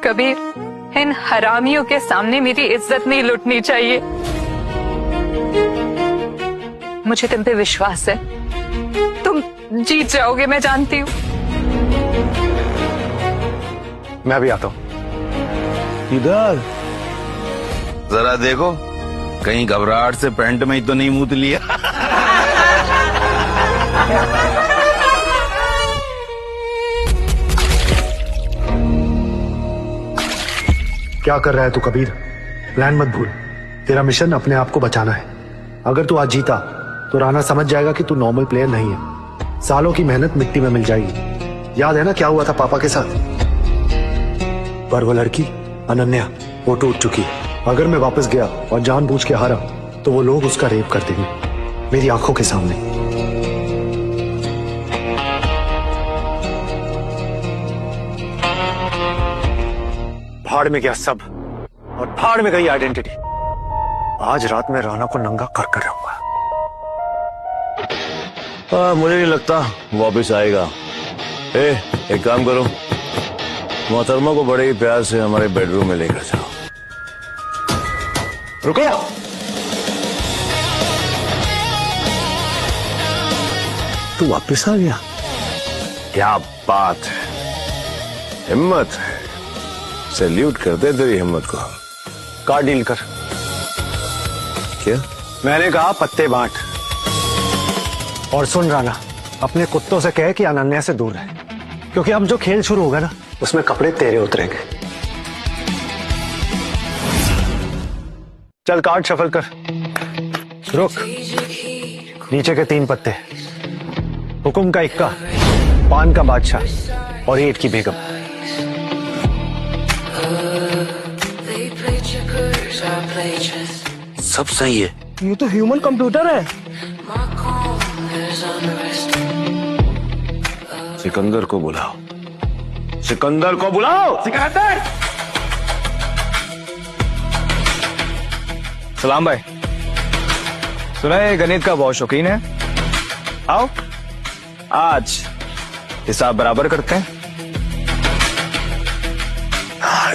कबीर, इन हरामियों के सामने मेरी इज्जत नहीं लुटनी चाहिए। मुझे तुम पे विश्वास है, तुम जीत जाओगे, मैं जानती हूँ। मैं भी आता हूँ। इधर जरा देखो, कहीं घबराहट से पैंट में ही तो नहीं मूत लिया। क्या कर रहा है तू कबीर? प्लान मत भूल, तेरा मिशन अपने आप को बचाना है। अगर तू आज जीता तो राणा समझ जाएगा कि तू नॉर्मल प्लेयर नहीं है। सालों की मेहनत मिट्टी में मिल जाएगी। याद है ना क्या हुआ था पापा के साथ? पर वो लड़की अनन्या वो टूट चुकी है। अगर मैं वापस गया और जानबूझ के हारा तो वो लोग उसका रेप कर देंगे मेरी आंखों के सामने। भाड़ में गया सब और भाड़ में गई आइडेंटिटी। आज रात में राणा को नंगा कर कर रहूंगा। मुझे नहीं लगता वापस आएगा। एक काम करो, मोहतरमा को बड़े ही प्यार से हमारे बेडरूम में लेकर जाओ। रुको, तू वापस आ गया? क्या बात है, हिम्मत है। सैल्यूट करते तेरी हिम्मत को। कार डील कर। क्या? मैंने कहा पत्ते बांट। और सुन राणा, अपने कुत्तों से कह कि अनन्या से दूर रहे, क्योंकि अब जो खेल शुरू होगा ना उसमें कपड़े तेरे उतरेंगे। चल कार्ड शफल कर। रुक, नीचे के 3 पत्ते। हुकुम का इक्का, पान का बादशाह और ईंट की बेगम। सब सही है। ये तो ह्यूमन कंप्यूटर है। सिकंदर को बुलाओ, सिकंदर को बुलाओ। सिकंदर! सलाम भाई, सुना है गणित का बहुत शौकीन है। आओ आज हिसाब बराबर करते हैं।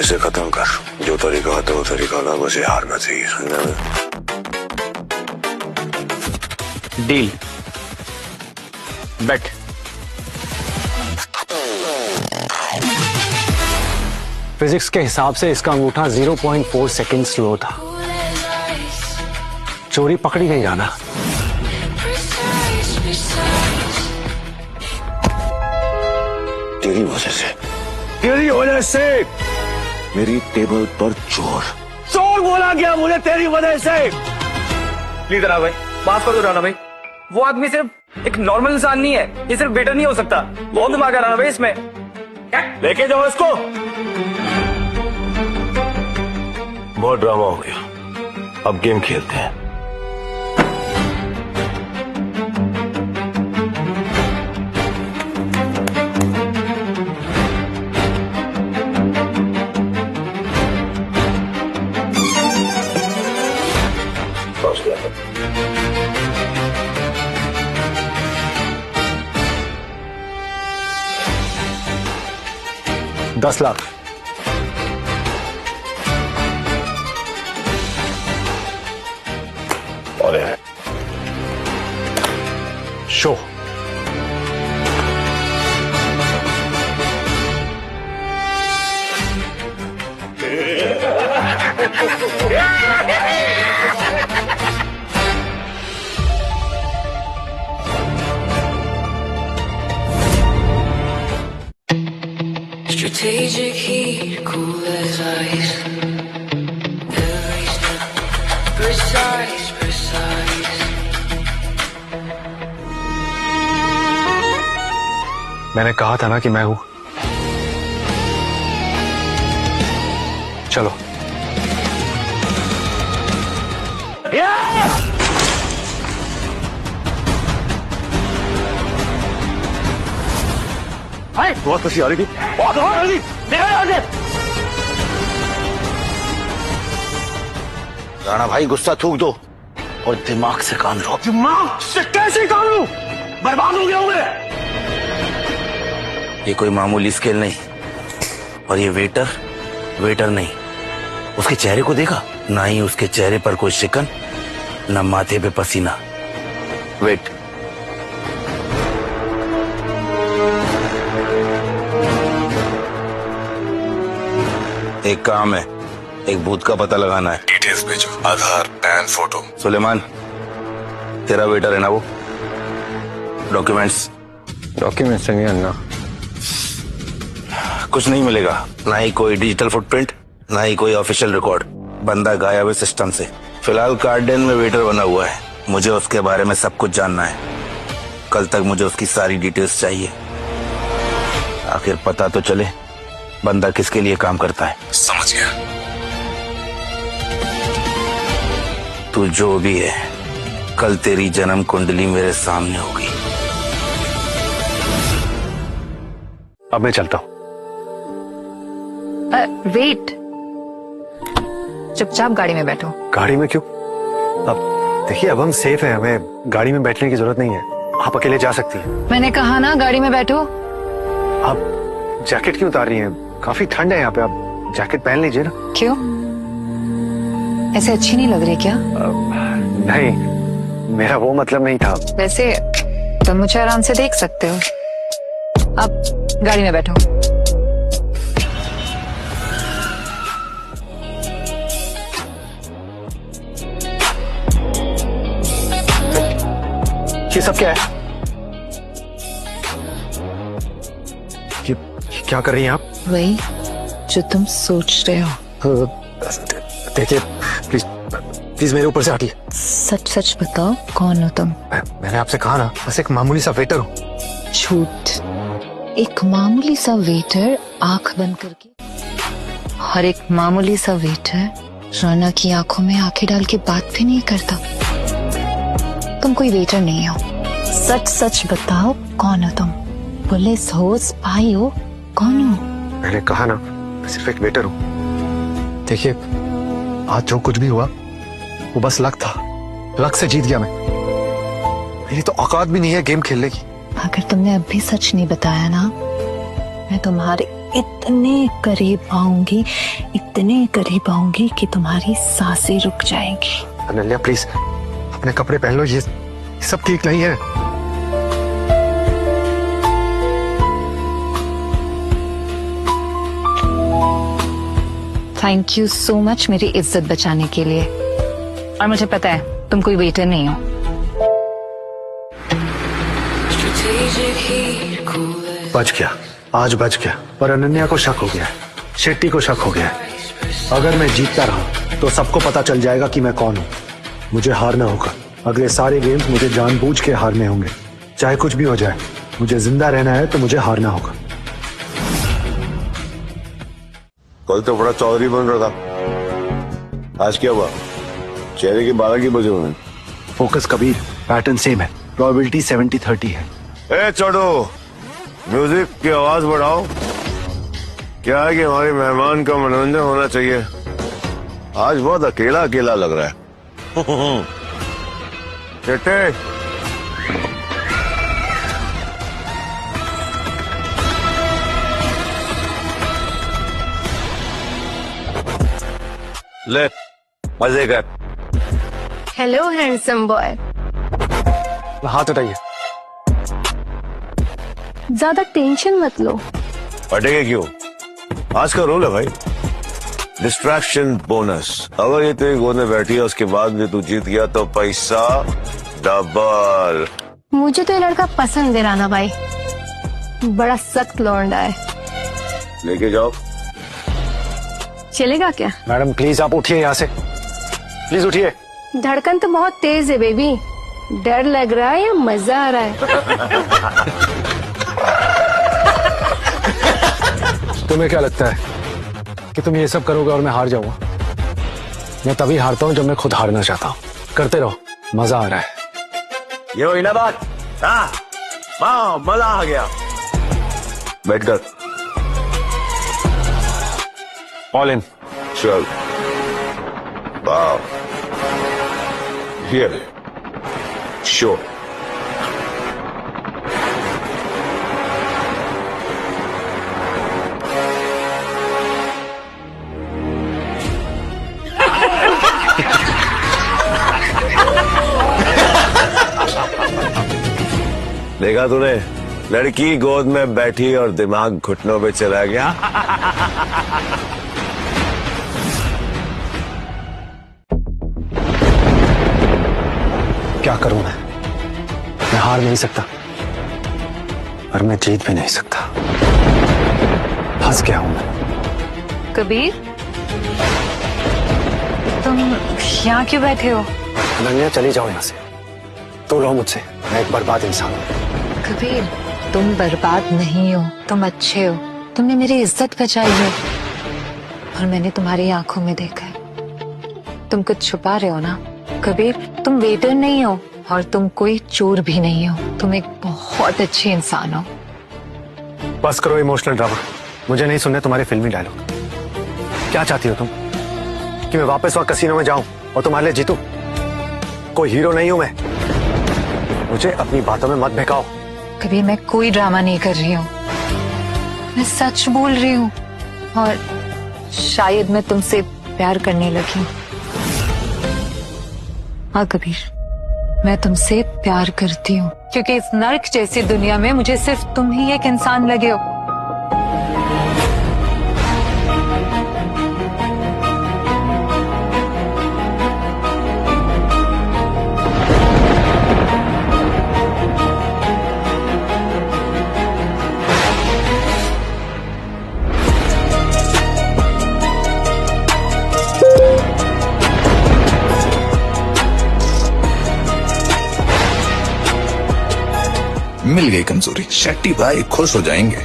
इसे खत्म कर, जो तरीका आता है वो तरीका ना, बस ये हारना चाहिए। डील, बेट। फिजिक्स के हिसाब से इसका अंगूठा 0.4 सेकंड स्लो था। चोरी पकड़ी नहीं राणा। तेरी वजह से, तेरी वजह से मेरी टेबल पर चोर बोला गया मुझे, तेरी वजह से। प्लीज राणा भाई, माफ कर दो राणा भाई। वो आदमी सिर्फ एक नॉर्मल इंसान नहीं है, ये सिर्फ बेटर नहीं हो सकता। बहुत दिमाग है राणा भाई इसमें। लेके जाओ इसको। बहुत ड्रामा हो गया, अब गेम खेलते हैं। $10 लाख। और show. Strategic heat, cool as ice. Every step, precise, precise. मैंने कहा था ना कि मैं हूं। चलो। बहुत खुशी आ रही थी, बहुत आ रही थी। राणा भाई गुस्सा थूक दो और दिमाग से काम लो। दिमाग से कैसे काम लूं? बर्बाद हो गया हूं मैं। ये कोई मामूली स्किल नहीं, और ये वेटर वेटर नहीं, उसके चेहरे को देखा? ना ही उसके चेहरे पर कोई शिकन, ना माथे पे पसीना। वेट, एक काम है, एक भूत का पता लगाना है। डिटेल्स भेजो, आधार, पैन, फोटो। सुलेमान, तेरा वेटर है ना वो? डॉक्यूमेंट्स नहीं अन्ना। कुछ नहीं मिलेगा, ना ही कोई डिजिटल फुटप्रिंट, ना ही कोई ऑफिशियल रिकॉर्ड। बंदा गायब है सिस्टम से। फिलहाल गार्डन में वेटर बना हुआ है, मुझे उसके बारे में सब कुछ जानना है। कल तक मुझे उसकी सारी डिटेल्स चाहिए। आखिर पता तो चले बंदा किसके लिए काम करता है। समझ गया। तू जो भी है, कल तेरी जन्म कुंडली मेरे सामने होगी। अब मैं चलता हूँ। वेट, चुपचाप गाड़ी में बैठो। गाड़ी में क्यों? अब देखिए, अब हम सेफ हैं, हमें गाड़ी में बैठने की जरूरत नहीं है। आप अकेले जा सकती हैं। मैंने कहा ना गाड़ी में बैठो। आप जैकेट क्यों उतार रही हैं? काफी ठंड है यहाँ पे, आप जैकेट पहन लीजिए ना। क्यों, ऐसे अच्छी नहीं लग रही क्या? नहीं, मेरा वो मतलब नहीं था। वैसे तुम मुझे आराम से देख सकते हो। अब गाड़ी में बैठो। ये सब क्या है? ये क्या कर रही हैं आप? वही जो तुम सोच रहे हो। देखिए, प्लीज प्लीज मेरे ऊपर से हटिए। सच सच बताओ, कौन हो तुम? मैंने आपसे कहा ना, बस एक मामूली सा वेटर हूँ। झूठ। एक मामूली सा वेटर आंख बंद करके, और एक मामूली सा वेटर रौनक की आंखों में आंखें डाल के बात भी नहीं करता। तुम कोई वेटर नहीं हो। सच सच बताओ, कौन हो तुम? पुलिस हो, स्पाई हो, कौन हो? मैंने कहा ना, मैं सिर्फ एक वेटर हूँ। देखिए, आज जो कुछ भी हुआ वो बस लक था। लक से जीत गया मैं। मेरी तो औकात भी नहीं है गेम खेलने की। अगर तुमने अभी सच नहीं बताया ना, मैं तुम्हारे इतने करीब आऊंगी, इतने करीब आऊंगी कि तुम्हारी सांसें रुक जाएंगी। अनन्या प्लीज अपने कपड़े पहन लो, ये सब ठीक नहीं है। थैंक यू सो मच मेरी इज्जत बचाने के लिए। और मुझे पता है तुम कोई वेटर नहीं हो। Strategic heat, cool as बच गया, आज बच गया। पर अनन्या को शक हो गया है, शेट्टी को शक हो गया है। अगर मैं जीतता रहा तो सबको पता चल जाएगा कि मैं कौन हूँ। मुझे हारना होगा। अगले सारे गेम्स मुझे जानबूझ के हारने होंगे, चाहे कुछ भी हो जाए। मुझे जिंदा रहना है तो मुझे हारना होगा। कल तो बड़ा चौधरी बन रहा था, आज क्या हुआ? चेहरे के 12 की बजे हुए। फोकस कबीर, पैटर्न सेम है, प्रोबेबिलिटी 70-30 है। ए छोड़ो, म्यूजिक की आवाज बढ़ाओ। क्या है कि हमारे मेहमान का मनोरंजन होना चाहिए। आज बहुत अकेला अकेला लग रहा है। चिट्टे, ले मजे कर। Hello handsome boy. हाथ उठाइए। ज्यादा टेंशन मत लो। हटेंगे क्यों? आज का रोल है भाई, डिस्ट्रैक्शन बोनस। अगर ये तेरी गोद में बैठी है उसके बाद भी तू जीत गया तो पैसा डबल। मुझे तो ये लड़का पसंद है राना भाई, बड़ा सख्त लौंडा है। लेके जाओ। चलेगा क्या? मैडम प्लीज आप उठिए यहाँ से, प्लीज उठिए। धड़कन तो बहुत तेज है बेबी। डर लग रहा है या मजा आ रहा है? तुम्हें क्या लगता है कि तुम ये सब करोगे और मैं हार जाऊंगा? मैं तभी हारता हूँ जब मैं खुद हारना चाहता हूँ। करते रहो, मजा आ रहा है। ये हुई ना बात? हाँ, वाह मजा आ गया। बैठ कर। All in. चल। वाह, हियर शो। देखा तूने, लड़की गोद में बैठी और दिमाग घुटनों पे चला गया। क्या करूं मैं हार नहीं सकता और मैं जीत भी नहीं सकता। फंस गया हूं मैं। कबीर, तुम यहाँ क्यों बैठे हो? अनन्या, चली जाओ यहाँ से। तू लो मुझसे, मैं एक बर्बाद इंसान हूँ। कबीर, तुम बर्बाद नहीं हो, तुम अच्छे हो। तुमने मेरी इज्जत बचाई है और मैंने तुम्हारी आंखों में देखा है। तुम कुछ छुपा रहे हो ना कबीर। तुम वेटर नहीं हो और तुम कोई चोर भी नहीं हो। तुम एक बहुत अच्छे इंसान हो। बस करो इमोशनल ड्रामा, मुझे नहीं सुनने तुम्हारे फिल्मी डायलॉग। क्या चाहती हो तुम? कि मैं वापस वहां कसीनो में जाऊं और तुम्हारे लिए जीतूं? कोई हीरो नहीं हूं मैं। मुझे अपनी बातों में मत बहकाओ। कबीर, मैं कोई ड्रामा नहीं कर रही हूँ, मैं सच बोल रही हूँ और शायद मैं तुमसे प्यार करने लगी। हाँ कबीर, मैं तुमसे प्यार करती हूँ क्योंकि इस नर्क जैसी दुनिया में मुझे सिर्फ तुम ही एक इंसान लगे हो। मिल गई कमजोरी, शेट्टी भाई खुश हो जाएंगे।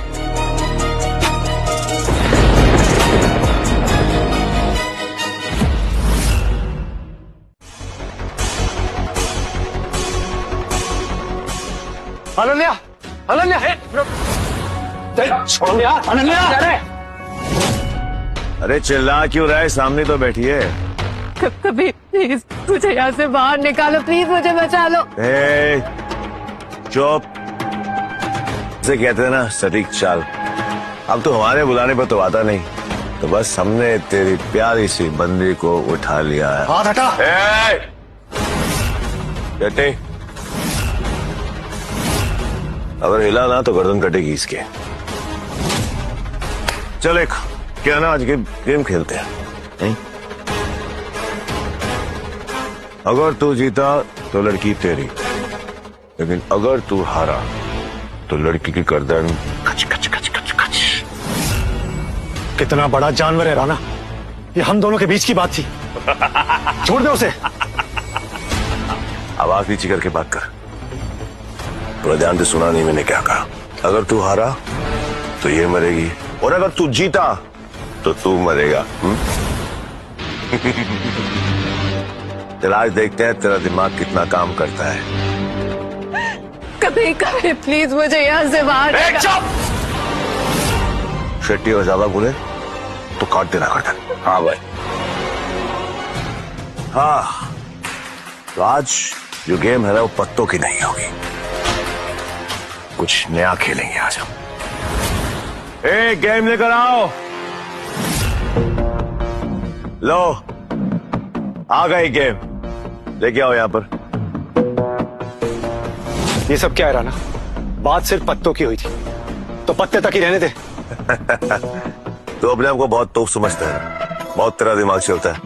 अनन्या, अनन्या, अनन्या, अनन्या! अरे चिल्ला क्यों रहा है? सामने तो बैठी है। कबीर प्लीज मुझे यहाँ से बाहर निकालो, प्लीज मुझे बचा लो। चुप। से कहते हैं ना सटीक चाल। अब तो हमारे बुलाने पर तो आता नहीं, तो बस हमने तेरी प्यारी सी बंदी को उठा लिया है। हाथ हटा। बेटे, अगर हिला ना तो गर्दन कटेगी इसके। चल एक क्या ना आज गेम खेलते हैं, नहीं? अगर तू जीता तो लड़की तेरी, लेकिन अगर तू हारा तो लड़की की गर्दन कच कच कच कच कच। कितना बड़ा जानवर है राणा, ये हम दोनों के बीच की बात थी। छोड़ दे उसे। आवाज नीचे करके बात कर, थोड़ा ध्यान से सुना नहीं मैंने क्या कहा। अगर तू हारा तो ये मरेगी और अगर तू जीता तो तू मरेगा। चल आज देखते हैं तेरा दिमाग कितना काम करता है। कबीर प्लीज मुझे यहाँ से बाहर चुप! शेट्टी और ज्यादा बोले तो काट देना गर्दन। हाँ भाई, हाँ। तो आज जो गेम है ना वो पत्तों की नहीं होगी, कुछ नया खेलेंगे आज हम। एक गेम लेकर आओ। लो आ गई गेम, लेके आओ यहाँ पर। ये सब क्या है राणा? बात सिर्फ पत्तों की हुई थी, तो पत्ते तक ही रहने दे। तो अपने आप को बहुत तोप समझता है, बहुत तेरा दिमाग चलता है।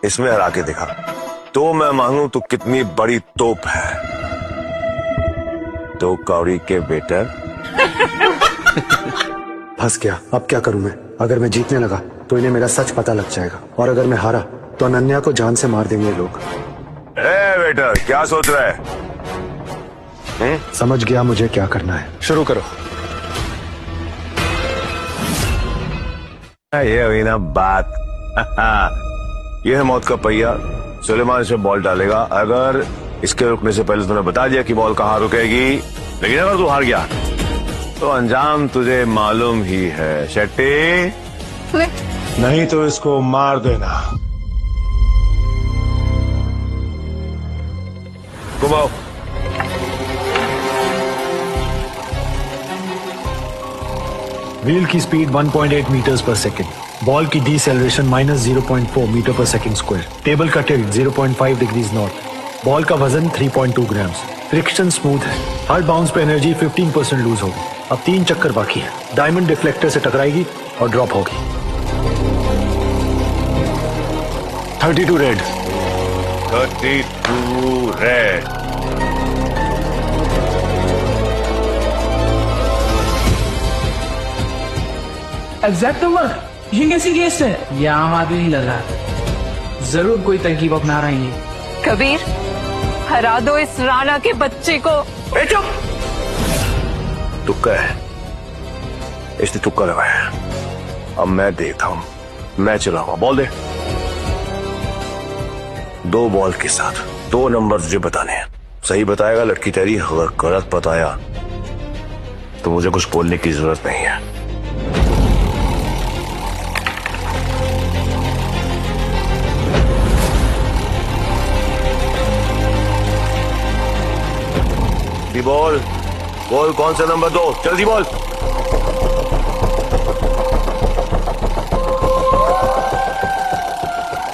इसमें हरा के दिखा तो मैं मानूं तू कितनी बड़ी तोप है। तो कौड़ी के बेटर। फंस गया, अब क्या करूं मैं? अगर मैं जीतने लगा तो इन्हें मेरा सच पता लग जाएगा और अगर मैं हारा तो अनन्या को जान से मार देंगे लोग। बेटर क्या सोच रहा है? समझ गया मुझे क्या करना है। शुरू करो। ये हुई ना बात। ये है मौत का पहिया, सुलेमान इसमें बॉल डालेगा। अगर इसके रुकने से पहले तुमने बता दिया कि बॉल कहाँ रुकेगी, लेकिन अगर तू हार गया तो अंजाम तुझे मालूम ही है। शेट्टी, नहीं तो इसको मार देना। घुमाओ। व्हील की स्पीड 1.8 मीटर्स पर सेकंड। बॉल की डिसेलरेशन -0.4 मीटर पर सेकंड स्क्वायर। टेबल का टिल्ट 0.5 डिग्रीज नॉर्थ। बॉल का वजन 3.2 ग्राम्स। फ्रिक्शन स्मूथ है, हर बाउंस पे एनर्जी 15% लूज होगी। अब 3 चक्कर बाकी है। डायमंड डिफ्लेक्टर से टकराएगी और ड्रॉप होगी। 32 रेड। 32 रेड। एग्जैक्ट नंबर ये कैसी केस है? ये आम आदमी नहीं लग रहा, जरूर कोई तरकीब अपना रहे हैं। कबीर, हरा दो इस राणा के बच्चे को। चुप। तुक्का है, इसने तुक्का लगाया है। अब मैं देखता हूं, मैं चलाऊंगा। बॉल दे। 2 बॉल के साथ 2 नंबर तुझे बताने हैं। सही बताएगा लड़की तेरी, अगर गलत बताया तो मुझे कुछ बोलने की जरूरत नहीं है। बॉल बॉल कौन सा नंबर 2? जल्दी बॉल।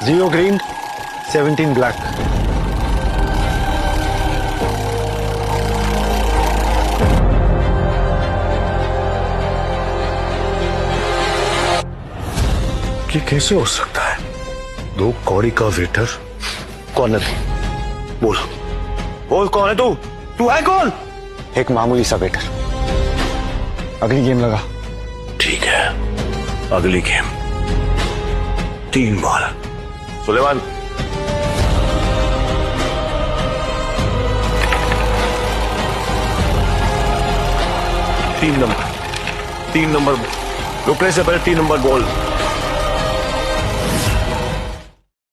Zero green, 17 black. ये कैसे हो सकता है? 2 कौड़ी का वेटर। कौन है? बोल बोल, कौन है तू? तू है कौन? एक मामूली सा वेटर। अगली गेम लगा। ठीक है, अगली गेम 3 बॉल। सुलेमान, तीन नंबर रुकने से पहले 3 नंबर बॉल।